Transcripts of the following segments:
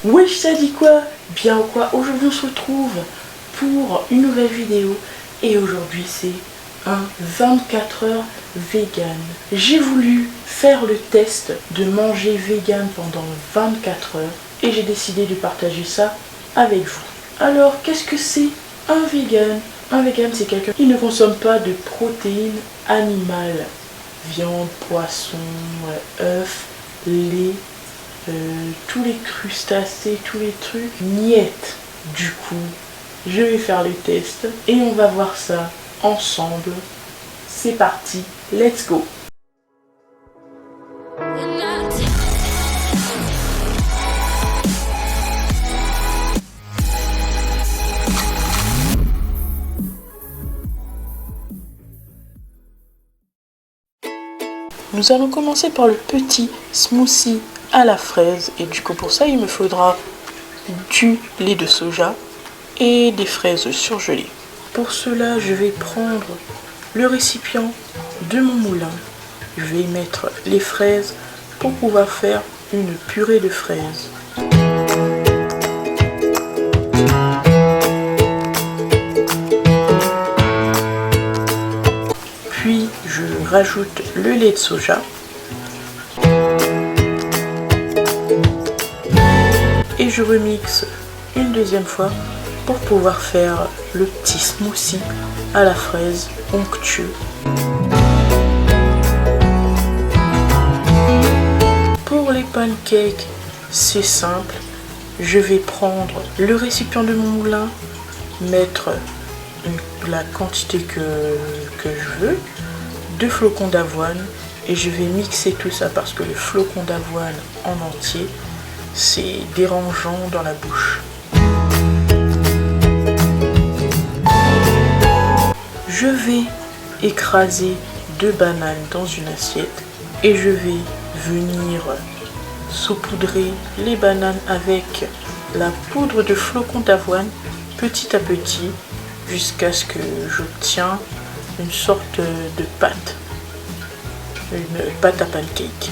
Wesh, ça dit quoi? Bien ou quoi? Aujourd'hui on se retrouve pour une nouvelle vidéo et aujourd'hui c'est un 24 heures vegan. J'ai voulu faire le test de manger vegan pendant 24 heures et j'ai décidé de partager ça avec vous. Alors qu'est-ce que c'est un vegan? Un vegan c'est quelqu'un qui ne consomme pas de protéines animales, viande, poisson, œufs, lait, tous les crustacés, tous les trucs, niet. Du coup, je vais faire le test et on va voir ça ensemble. C'est parti, let's go! Nous allons commencer par le petit smoothie à la fraise et du coup pour ça il me faudra du lait de soja et des fraises surgelées. Pour cela je vais prendre le récipient de mon moulin, je vais y mettre les fraises pour pouvoir faire une purée de fraises. Puis je rajoute le lait de soja et je remixe une deuxième fois pour pouvoir faire le petit smoothie à la fraise onctueux. Pour les pancakes, c'est simple. Je vais prendre le récipient de mon moulin, mettre la quantité que je veux, 2 flocons d'avoine et je vais mixer tout ça parce que le flocon d'avoine en entier c'est dérangeant dans la bouche. Je vais écraser 2 bananes dans une assiette et je vais venir saupoudrer les bananes avec la poudre de flocons d'avoine petit à petit jusqu'à ce que j'obtienne une sorte de pâte, une pâte à pancake.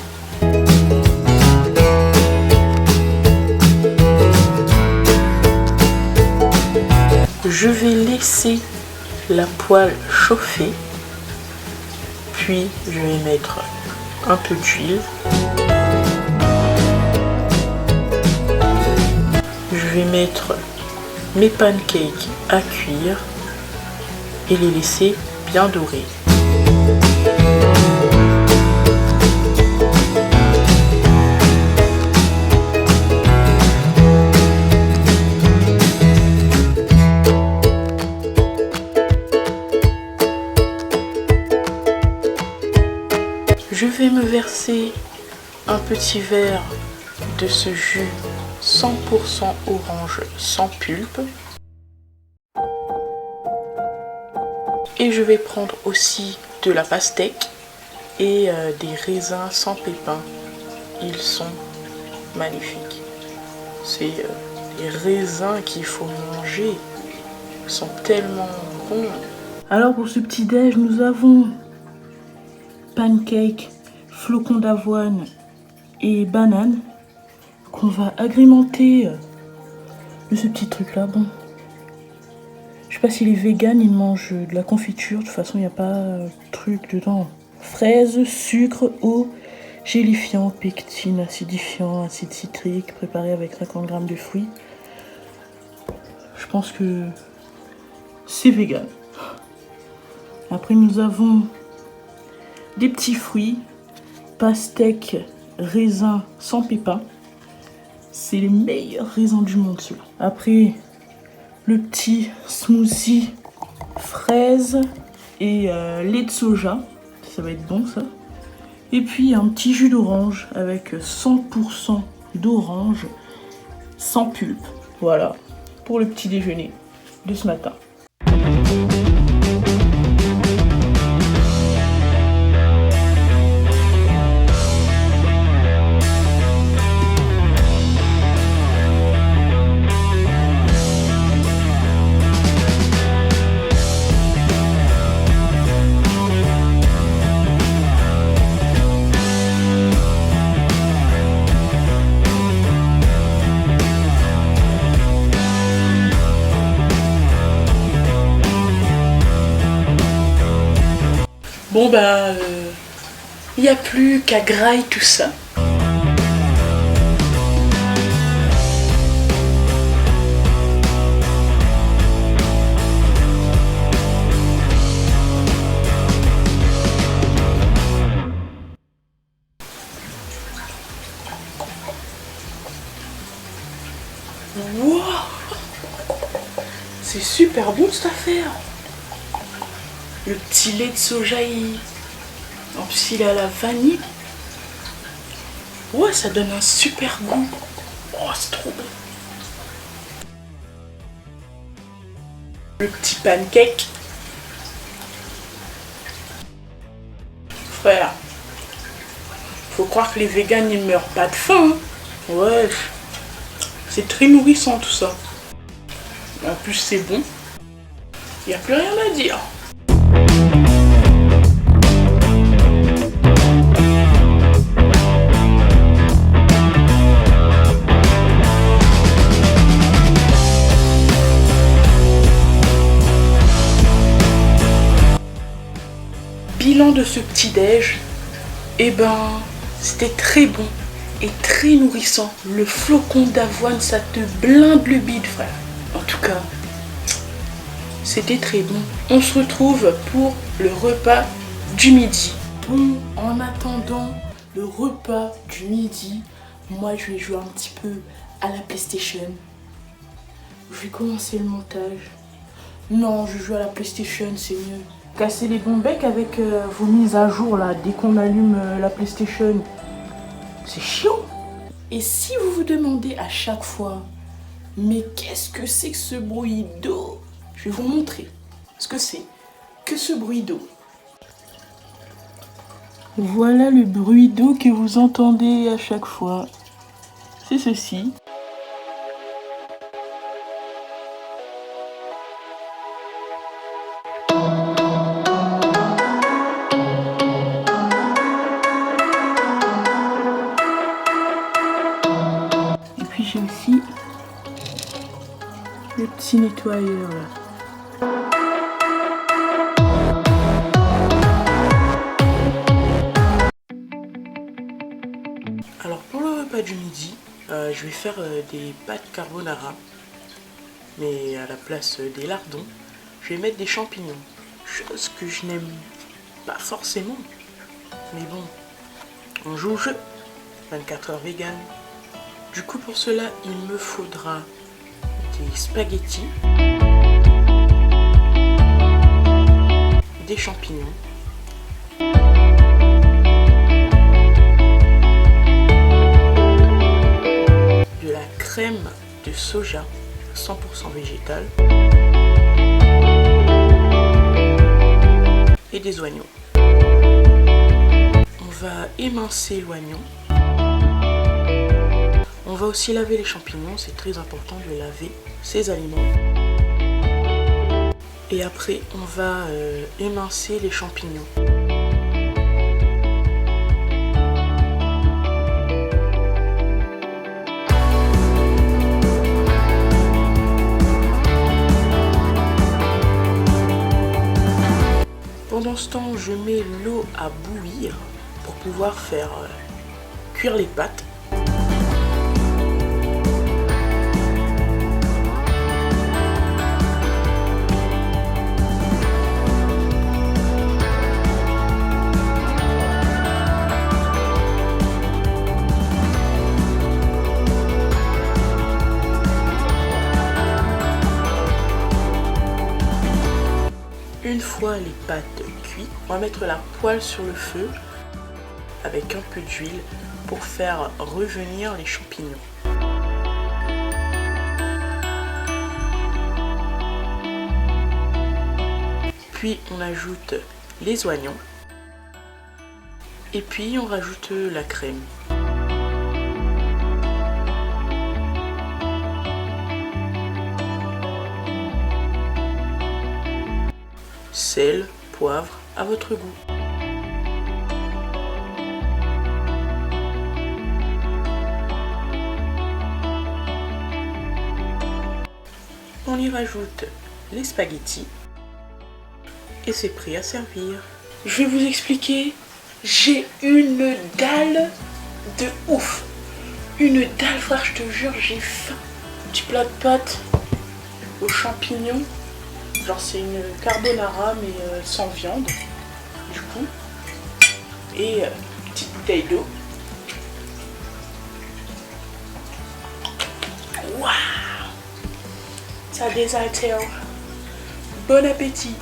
Je vais laisser la poêle chauffer, puis je vais mettre un peu d'huile. Je vais mettre mes pancakes à cuire et les laisser bien dorés. Je vais me verser un petit verre de ce jus 100% orange sans pulpe. Et je vais prendre aussi de la pastèque et des raisins sans pépins. Ils sont magnifiques. C'est les raisins qu'il faut manger. Ils sont tellement bons. Alors pour ce petit déj, nous avons pancake, flocons d'avoine et banane qu'on va agrémenter de ce petit truc là. Bon, je sais pas s'il est vegan, il mange de la confiture, de toute façon il n'y a pas de truc dedans. Fraises, sucre, eau, gélifiant, pectine, acidifiant, acide citrique, préparé avec 50 g de fruits. Je pense que c'est vegan. Après nous avons des petits fruits, pastèque, raisins sans pépins. C'est les meilleurs raisins du monde ceux-là. Après le petit smoothie fraise et lait de soja, ça va être bon ça. Et puis un petit jus d'orange avec 100% d'orange sans pulpe. Voilà pour le petit déjeuner de ce matin. Bon bah, il n'y a plus qu'à grailler tout ça. Wow, c'est super bon cette affaire. Le petit lait de soja, en plus il est à la vanille. Ouais, ça donne un super goût. Oh, c'est trop bon. Le petit pancake. Frère, faut croire que les véganes ils meurent pas de faim. Hein. Ouais, c'est très nourrissant tout ça. En plus c'est bon. Il n'y a plus rien à dire. Bilan de ce petit-déj, eh ben, c'était très bon et très nourrissant. Le flocon d'avoine, ça te blinde le bide, frère. En tout cas, c'était très bon. On se retrouve pour le repas du midi. Bon, en attendant le repas du midi, moi je vais jouer un petit peu à la PlayStation. Je vais commencer le montage. Non, je joue à la PlayStation, c'est mieux. Casser les bons becs avec vos mises à jour là, dès qu'on allume la PlayStation. C'est chiant. Et si vous vous demandez à chaque fois, mais qu'est-ce que c'est que ce bruit d'eau? Je vais vous montrer ce que c'est que ce bruit d'eau. Voilà le bruit d'eau que vous entendez à chaque fois. C'est ceci. Et puis j'ai aussi le petit nettoyeur là. Alors pour le repas du midi, je vais faire des pâtes carbonara. Mais à la place des lardons, je vais mettre des champignons. Chose que je n'aime pas forcément. Mais bon, on joue au jeu. 24 heures vegan. Du coup pour cela, il me faudra des spaghettis, des champignons, de la crème de soja 100% végétale et des oignons. On va émincer l'oignon. On va aussi laver les champignons, c'est très important de laver ces aliments. Et après, on va émincer les champignons. Pendant ce temps, je mets l'eau à bouillir pour pouvoir faire cuire les pâtes. Une fois les pâtes cuites, on va mettre la poêle sur le feu avec un peu d'huile pour faire revenir les champignons. Puis on ajoute les oignons et puis on rajoute la crème. Sel, poivre à votre goût. On y rajoute les spaghettis et c'est prêt à servir. Je vais vous expliquer. J'ai une dalle de ouf. Une dalle, frère, je te jure, j'ai faim. Petit plat de pâtes aux champignons. Genre c'est une carbonara mais sans viande. Du coup. Et petite bouteille d'eau. Waouh! Ça désaltère. Bon appétit.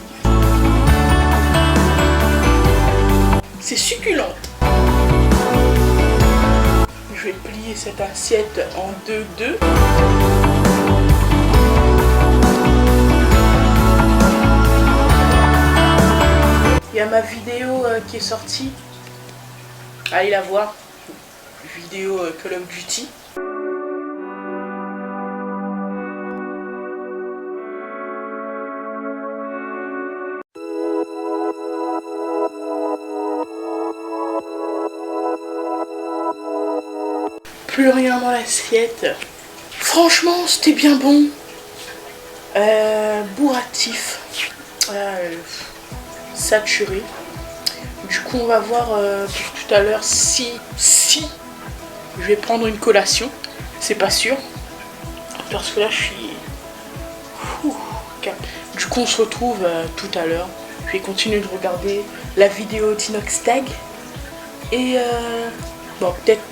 C'est succulente. Je vais plier cette assiette en deux. Il y a ma vidéo qui est sortie. Allez la voir. Vidéo Call of Duty. Plus rien dans l'assiette. Franchement, c'était bien bon. Bourratif. Saturé. Du coup, on va voir pour tout à l'heure si je vais prendre une collation. C'est pas sûr. Parce que là, je suis... Du coup, on se retrouve tout à l'heure. Je vais continuer de regarder la vidéo d'Inox Tag. Et bon, peut-être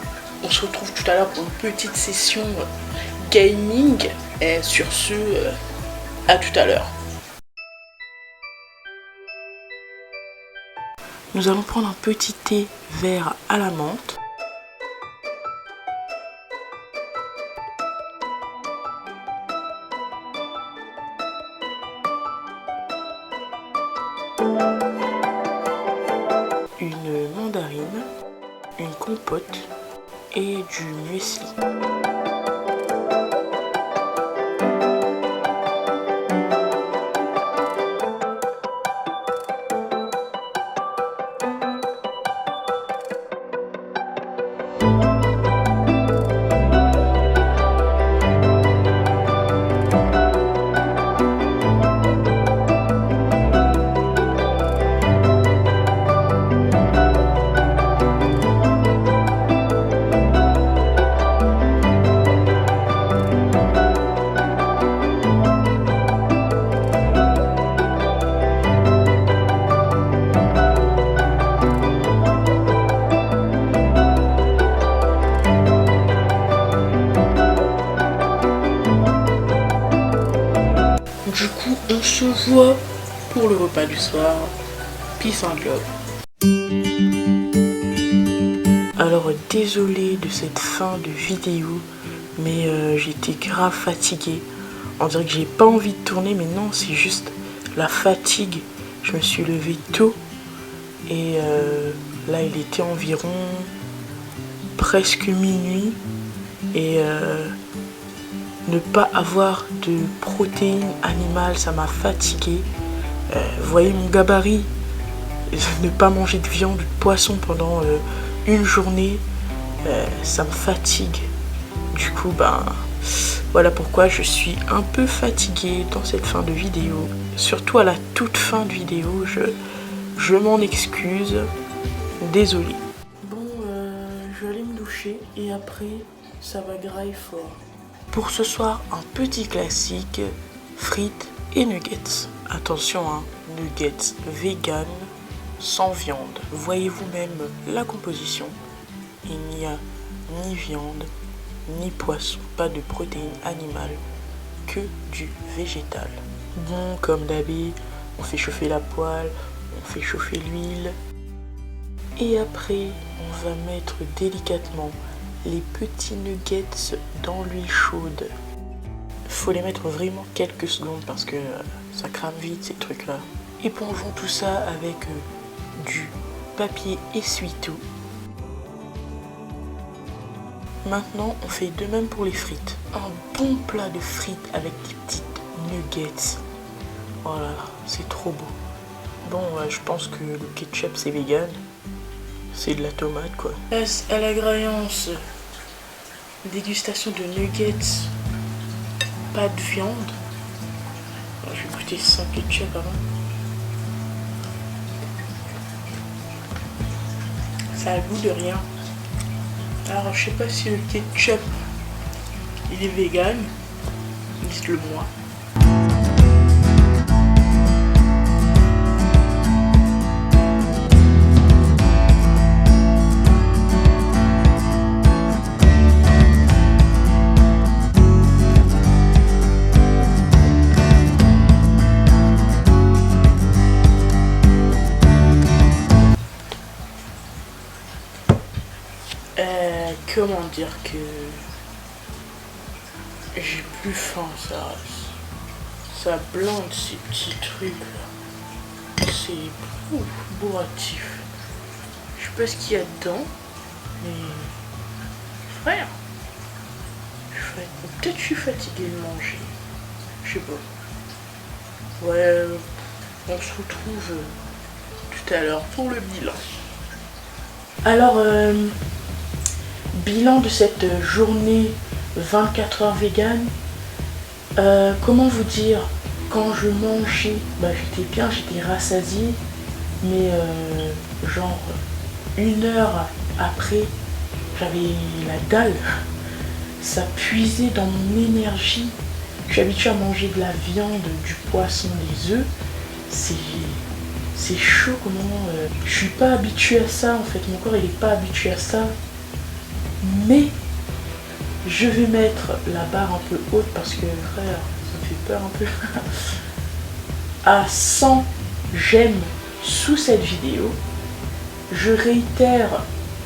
on se retrouve tout à l'heure pour une petite session gaming. Et sur ce, à tout à l'heure. Nous allons prendre un petit thé vert à la menthe. Une mandarine, une compote et du muesli. Du coup, on se voit pour le repas du soir. Peace and love. Alors, désolé de cette fin de vidéo, mais j'étais grave fatiguée. On dirait que j'ai pas envie de tourner, mais non, c'est juste la fatigue. Je me suis levée tôt et là, il était environ presque minuit et ne pas avoir de protéines animales, ça m'a fatiguée. Vous voyez mon gabarit, ne pas manger de viande ou de poisson pendant une journée, ça me fatigue. Du coup, ben, voilà pourquoi je suis un peu fatiguée dans cette fin de vidéo. Surtout à la toute fin de vidéo, je m'en excuse. Désolée. Bon, je vais aller me doucher et après, ça va grailler fort. Pour ce soir, un petit classique, frites et nuggets. Attention, hein, nuggets vegan, sans viande. Voyez vous-même la composition. Il n'y a ni viande, ni poisson, pas de protéines animales, que du végétal. Bon, comme d'habitude, on fait chauffer la poêle, on fait chauffer l'huile. Et après, on va mettre délicatement les petits nuggets dans l'huile chaude. Faut les mettre vraiment quelques secondes parce que ça crame vite ces trucs là. Épongeons tout ça avec du papier essuie-tout. Maintenant on fait de même pour les frites. Un bon plat de frites avec des petites nuggets. Oh là là, c'est trop beau. Bon, je pense que le ketchup c'est vegan. C'est de la tomate quoi. Place à la graillance. Dégustation de nuggets. Pas de viande. Je vais goûter sans ketchup avant. Ça a le goût de rien. Alors je sais pas si le ketchup il est vegan, dites-le moi. Comment dire que j'ai plus faim, ça blinde ces petits trucs là. C'est bourratif. Je sais pas ce qu'il y a dedans, mais frère, peut-être je suis fatigué de manger. Je sais pas. Ouais, on se retrouve tout à l'heure pour le bilan. Alors, bilan de cette journée 24 heures vegan. Comment vous dire, quand je mangeais, j'étais bien, j'étais rassasiée, mais genre 1 heure après, j'avais la dalle. Ça puisait dans mon énergie. Je suis habituée à manger de la viande, du poisson, des œufs. C'est chaud comment. Je suis pas habituée à ça en fait. Mon corps il est pas habitué à ça. Mais je vais mettre la barre un peu haute parce que frère, ça me fait peur un peu. À 100 j'aime sous cette vidéo. Je réitère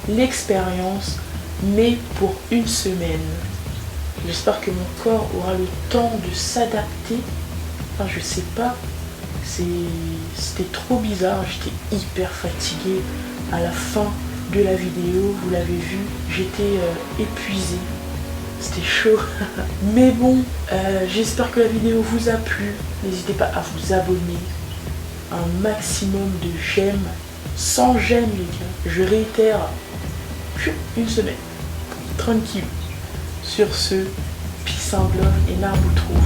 l'expérience, mais pour 1 semaine. J'espère que mon corps aura le temps de s'adapter. Enfin, je sais pas. C'était trop bizarre. J'étais hyper fatiguée à la fin de la vidéo. Vous l'avez vu, j'étais épuisée. C'était chaud. Mais bon, j'espère que la vidéo vous a plu. N'hésitez pas à vous abonner. Un maximum de j'aime. 100 j'aime les gars. Je réitère 1 semaine. Tranquille. Sur ce, peace and love et Naruto.